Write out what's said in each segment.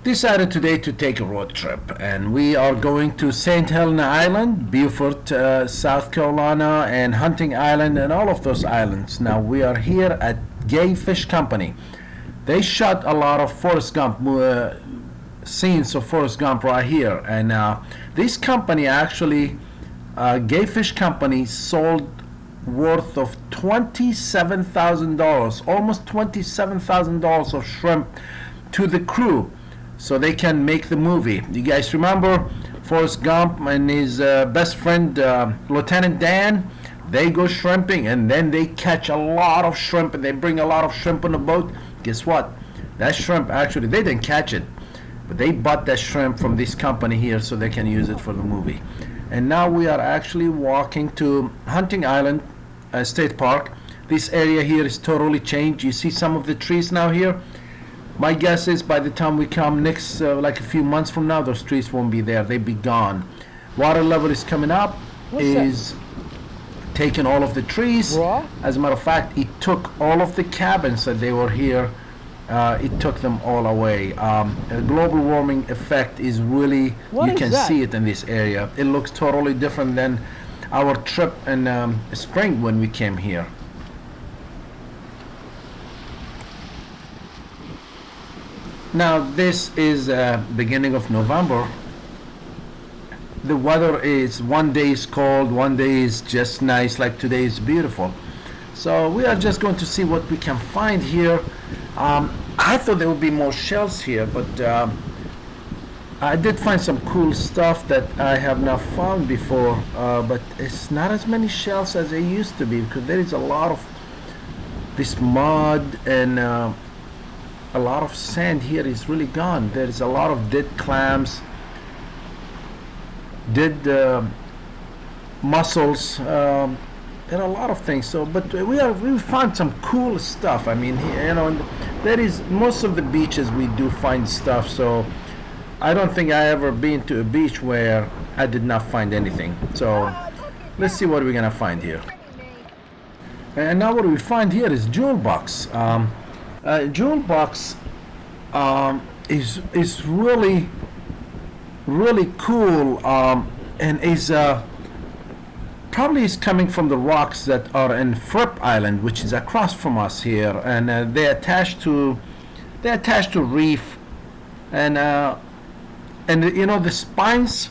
Decided today to take a road trip, and we are going to St. Helena Island, Beaufort, South Carolina, and Hunting Island, and all of those islands. Now we are here at Gay Fish Company. They shot a lot of Forrest Gump scenes of Forrest Gump right here, and this company actually, Gay Fish Company, sold worth of $27,000, almost $27,000 of shrimp to the crew, so they can make the movie. You guys remember Forrest Gump and his best friend Lieutenant Dan? They go shrimping and then they catch a lot of shrimp, and they bring a lot of shrimp on the boat. Guess what? That shrimp, actually, they didn't catch it, but they bought that shrimp from this company here so they can use it for the movie. And now we are actually walking to Hunting Island State Park. This area here is totally changed. You see some of the trees now here. My guess is by the time we come next, like a few months from now, those trees won't be there. They'll be gone. Water level is coming up. Taking all of the trees. Raw? As a matter of fact, it took all of the cabins that they were here. It took them all away. A global warming effect is really, What you is can that? see it in this area. It looks totally different than our trip in spring when we came here. Now this is beginning of November. The weather is, one day is cold, one day is just nice, like today is beautiful. So we are just going to see what we can find here. I thought there would be more shells here, but I did find some cool stuff that I have not found before, but it's not as many shells as there used to be, because there is a lot of this mud and a lot of sand here is really gone. There is a lot of dead clams, dead mussels, there are a lot of things. So, but we found some cool stuff. I mean, there is most of the beaches we do find stuff. So, I don't think I ever been to a beach where I did not find anything. So, let's see what we're gonna find here. And now what we find here is jewel box. Jewel box is really cool, and is probably is coming from the rocks that are in Fripp Island, which is across from us here, and they're attached to reef, and the spines,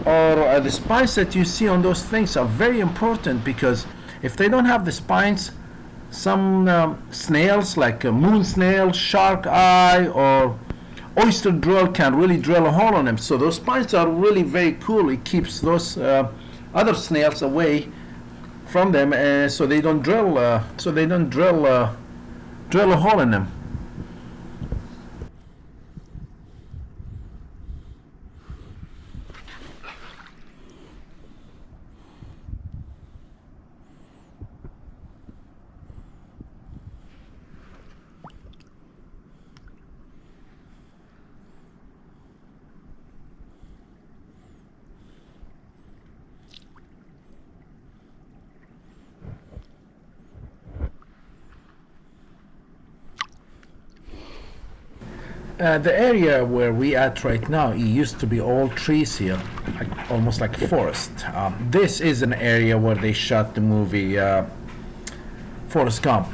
or the spines that you see on those things are very important, because if they don't have the spines, some snails like a moon snail, shark eye, or oyster drill can really drill a hole on them. So those spines are really very cool. It keeps those other snails away from them, so they don't drill a hole in them. The area where we at right now, it used to be all trees here, almost like a forest. This is an area where they shot the movie Forrest Gump,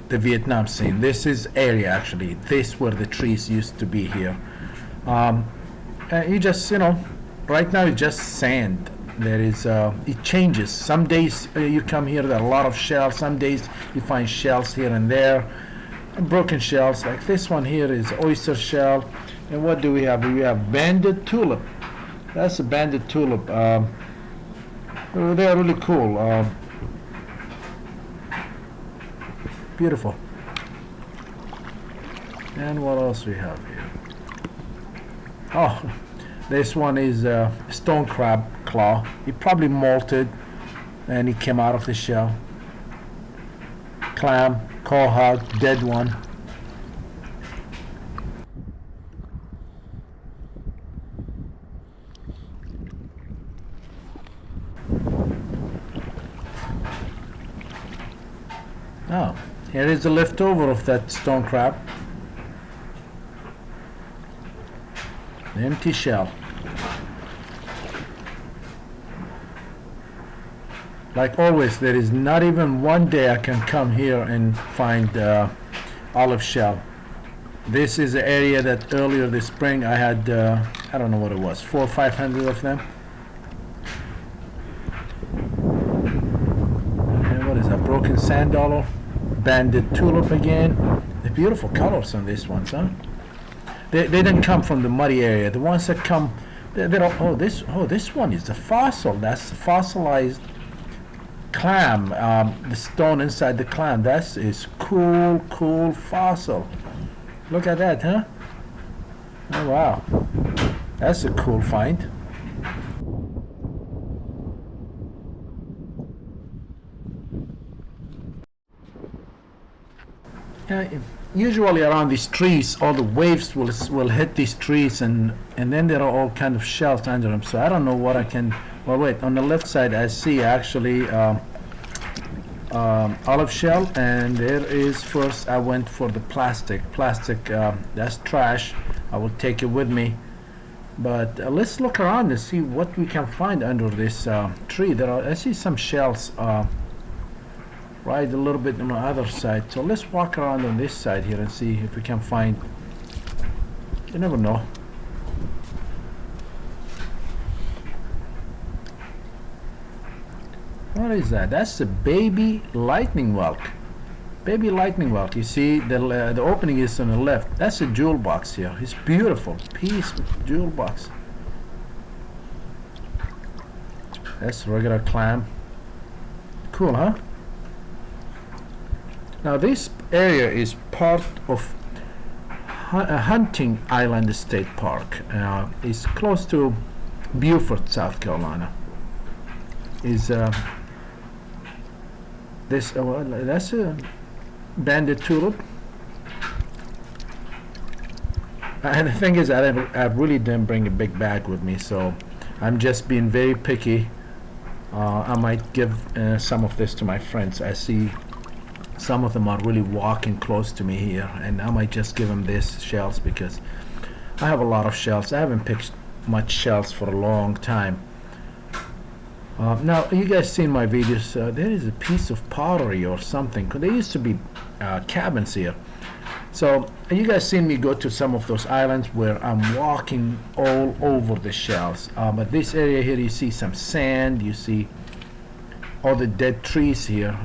the Vietnam scene. This is area, actually. This where the trees used to be here. You just, right now it's just sand. There is, it changes. Some days you come here, there are a lot of shells. Some days you find shells here and there. Broken shells, like this one here is oyster shell. And what do we have? We have banded tulip. That's a banded tulip. They are really cool. Beautiful. And what else we have here? Oh, this one is stone crab claw. It probably molted and it came out of the shell. Clam, quahog, dead one. Oh, here is the leftover of that stone crab. Empty shell. Like always, there is not even one day I can come here and find olive shell. This is the area that earlier this spring I had, I don't know what it was, 400 or 500 of them. And what is that, broken sand dollar? Banded tulip again. The beautiful colors on these ones, huh? They didn't come from the muddy area. The ones that come, they're all, this one is the fossil. That's the fossilized clam. The stone inside the clam. That is cool fossil. Look at that, huh? Oh wow, that's a cool find. Usually around these trees, all the waves will hit these trees, and then there are all kind of shells under them. So I don't know what I can. Well, wait. On the left side, I see actually olive shell, and there is. First, I went for the plastic. That's trash. I will take it with me. But let's look around and see what we can find under this tree. I see some shells. Right a little bit on the other side, so let's walk around on this side here and see if we can find. You never know. What is that? That's the baby lightning whelk. Baby lightning whelk. You see the opening is on the left. That's a jewel box here. It's beautiful piece jewel box. That's regular clam. Cool, huh? Now this area is part of Hunting Island State Park. It's close to Beaufort, South Carolina. That's a banded tulip. And the thing is, I really didn't bring a big bag with me, so I'm just being very picky. I might give some of this to my friends. I see some of them are really walking close to me here, and I might just give them these shells because I have a lot of shells. I haven't picked much shells for a long time. Now, you guys seen my videos. There is a piece of pottery or something. There used to be cabins here. So you guys seen me go to some of those islands where I'm walking all over the shells. But this area here, you see some sand. You see all the dead trees here.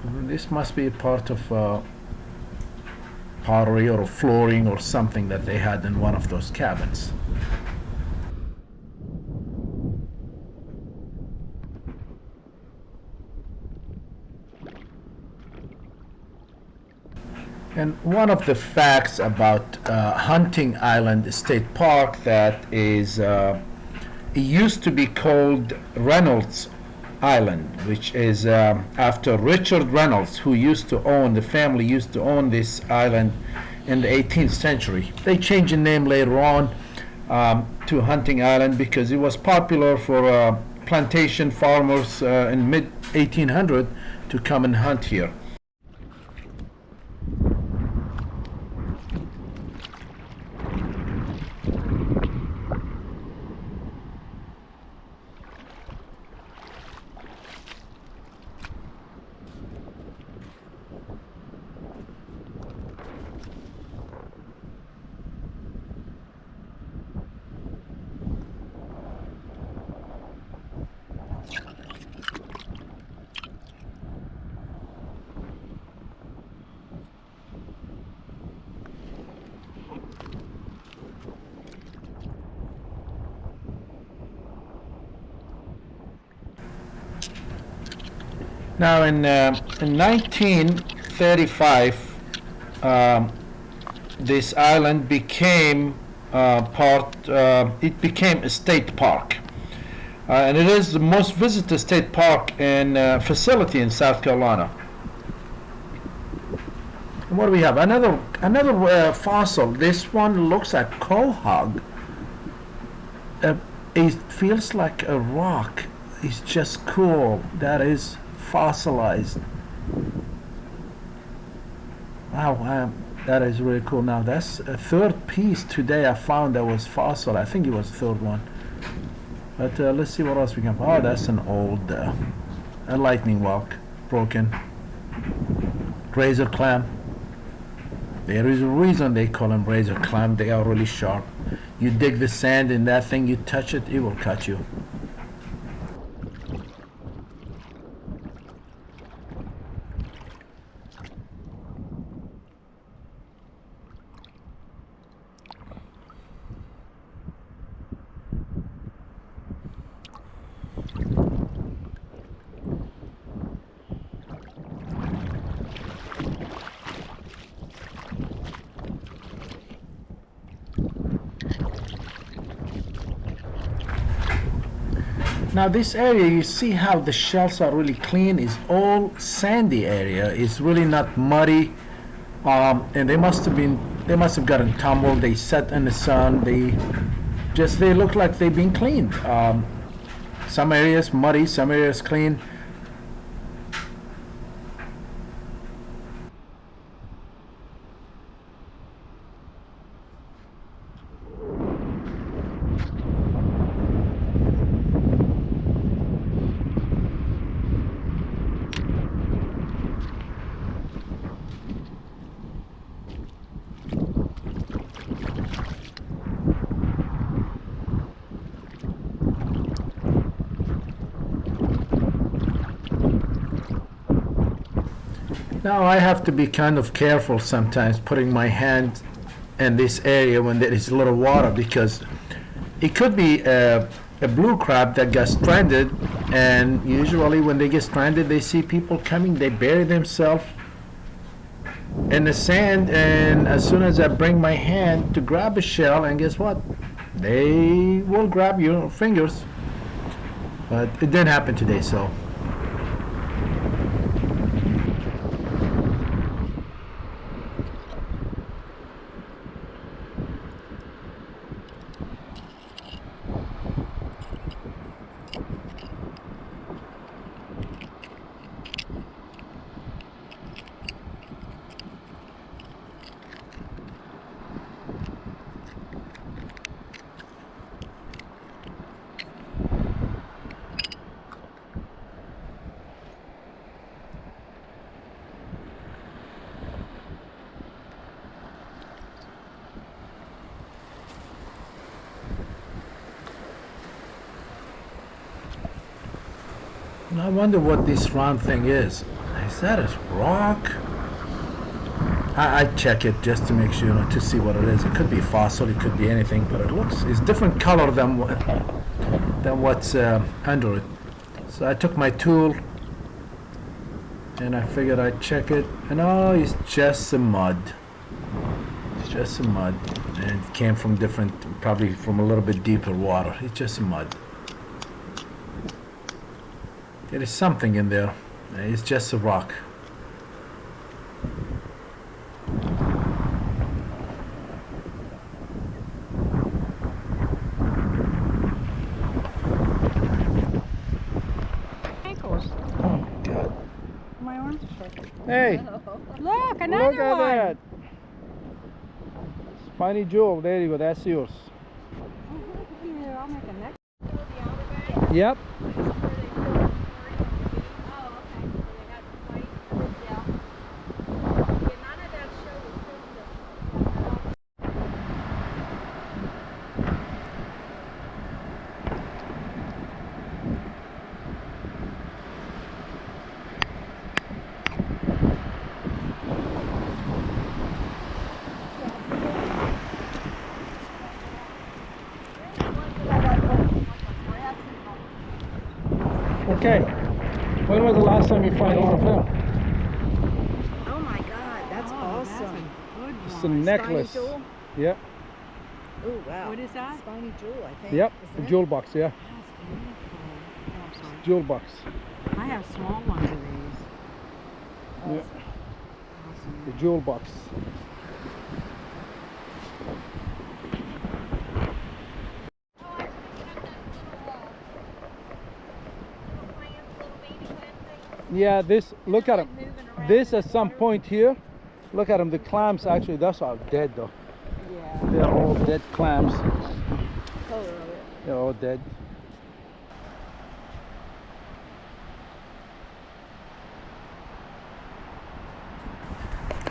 This must be a part of pottery or flooring or something that they had in one of those cabins. And one of the facts about Hunting Island State Park that is, it used to be called Reynolds Island, which is after Richard Reynolds, who the family used to own this island in the 18th century. They changed the name later on to Hunting Island because it was popular for plantation farmers in mid 1800 to come and hunt here. Now in 1935, this island became it became a state park. And it is the most visited state park and facility in South Carolina. And what do we have? Another fossil. This one looks like quahog. It feels like a rock. It's just cool. That is fossilized. Wow, That is really cool. Now that's a third piece today I found that was fossil. I think it was the third one. But let's see what else we can find. Oh, that's an old a lightning walk, broken. Razor clam. There is a reason they call them razor clam. They are really sharp. You dig the sand in that thing, you touch it, it will cut you. Now this area, you see how the shells are really clean. It's all sandy area. It's really not muddy, and they must have gotten tumbled. They set in the sun. They look like they've been cleaned. Some areas muddy, some areas clean. Now I have to be kind of careful sometimes putting my hand in this area when there is a little water, because it could be a blue crab that got stranded, and usually when they get stranded they see people coming, they bury themselves in the sand, and as soon as I bring my hand to grab a shell, and guess what? They will grab your fingers. But it didn't happen today, so. I wonder what this round thing is. Is that a rock? I check it just to make sure, to see what it is. It could be fossil, it could be anything, but it's different color than what's under it. So I took my tool and I figured I'd check it, and oh, it's just some mud. It's just some mud, and it came from probably from a little bit deeper water. It's just some mud. There is something in there. It's just a rock. Ankles. Oh God. My arms are shaking. Hey, Look, another look at one. that. Spiny jewel. There you go. That's yours. Here, I'll make a neck. Yep. Okay. When was the last time you found a lot of film? Oh my God, that's awesome. That's a good It's a one. necklace. Spiny jewel? Yep. Oh wow. What is that? Spiny jewel, I think. Yep. Isn't The it? jewel box. Yeah. That's beautiful. Oh, I'm sorry. Jewel box. I have small ones of these. Yeah. Awesome. The jewel box. Yeah, this, look at them. This at some point here, Look at them. The clams actually, that's all dead though. Yeah. They're all dead clams. Color of it. They're all dead.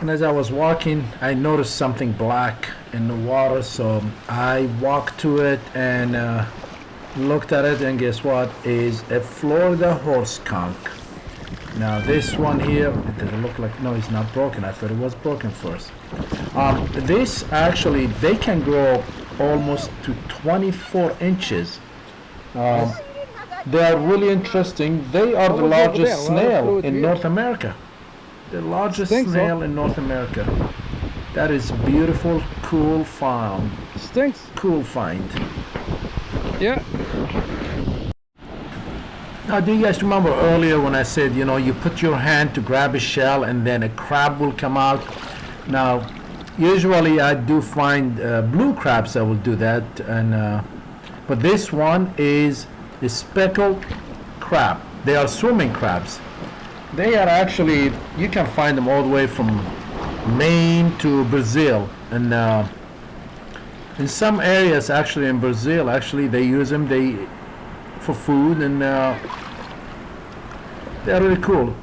And as I was walking, I noticed something black in the water, so I walked to it and looked at it, and guess what? Is a Florida horse skunk. Now this one here, it doesn't look like, no, it's not broken. I thought it was broken first. This actually, they can grow almost to 24 inches. They are really interesting. They are the largest snail in North America. The largest snail in North America. That is beautiful, cool find. Stinks. Cool find. Yeah. Now, do you guys remember earlier when I said, you know, you put your hand to grab a shell and then a crab will come out? Now, usually I do find blue crabs that will do that, and but this one is a speckled crab. They are swimming crabs. They are actually, you can find them all the way from Maine to Brazil, and in some areas actually in Brazil, actually they use them for food, and they're really cool.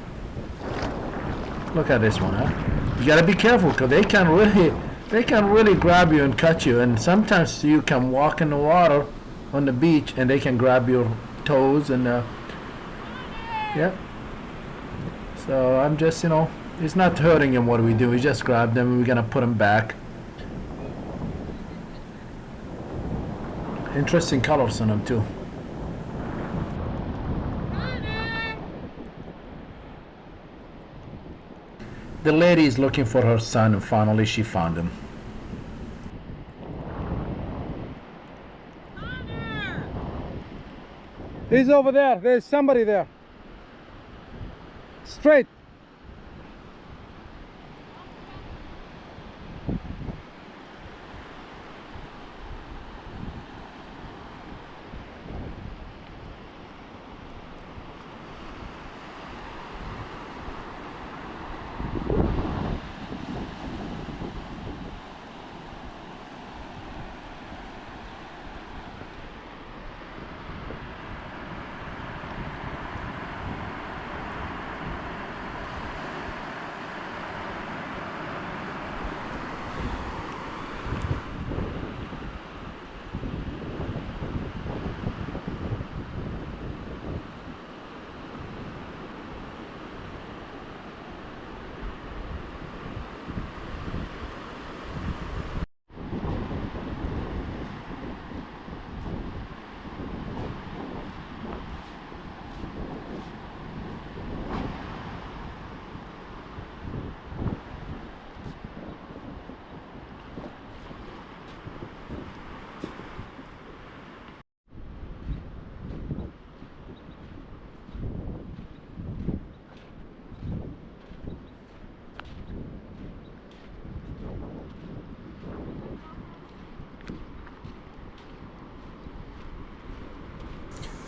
Look at this one, huh? You gotta be careful because they can really grab you and cut you, and sometimes you can walk in the water on the beach and they can grab your toes, and yeah. So I'm just, you know, it's not hurting him. What do? We just grab them and we're gonna put them back. Interesting colors on them too. The lady is looking for her son, and finally she found him. He's over there. There's somebody there. Straight.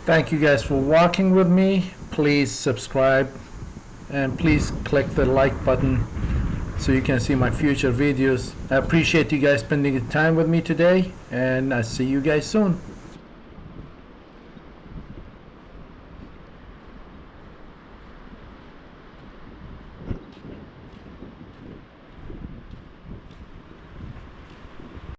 Thank you guys for walking with me. Please subscribe and please click the like button so you can see my future videos. I appreciate you guys spending time with me today, and I see you guys soon.